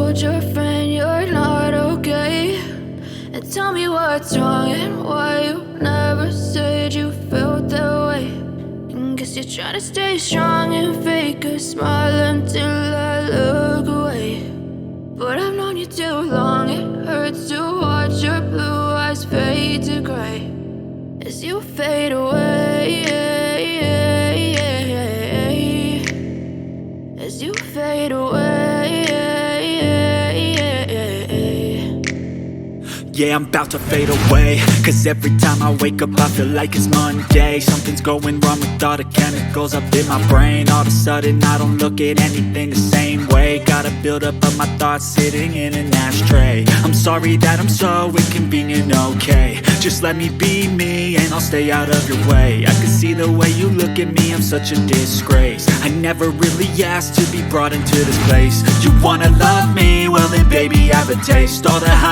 told your friend you're not okay, and tell me what's wrong and why you never said you felt that way. And guess you're trying to stay strong and fake a smile until I look away. But I've known you too long, it hurts to watch your blue eyes fade to gray as you fade away, as you fade away. Yeah, I'm about to fade away, cause every time I wake up I feel like it's Monday. Something's going wrong with all the chemicals up in my brain. All of a sudden I don't look at anything the same way. Got a buildup of my thoughts sitting in an ashtray. I'm sorry that I'm so inconvenient, okay. Just let me be me and I'll stay out of your way. I can see the way you look at me, I'm such a disgrace. I never really asked to be brought into this place. You wanna love me? Well then baby, have a taste. All the high